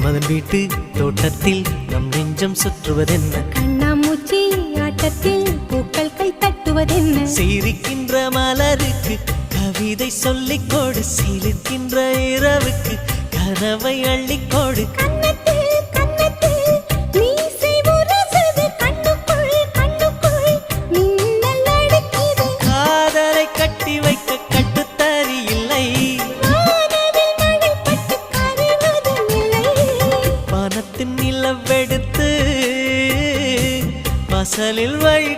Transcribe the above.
மன்மதன் வீட்டு தோட்டத்தில் நம் நெஞ்சம் சுற்றுவதென்ன? கண்ணாமூச்சி ஆட்டத்தில் பூக்கள் கை தட்டுவதென்ன? சிரிக்கின்ற மலருக்கு கவிதை சொல்லிக்கோடு, சிரிக்கின்ற இரவுக்கு கனவை அள்ளிக்கோடு. காதலை கட்டி வைக்க கட்டுத்தறி இல்லை, பணத்தின் நிலவெடுத்து வாசலில் வழி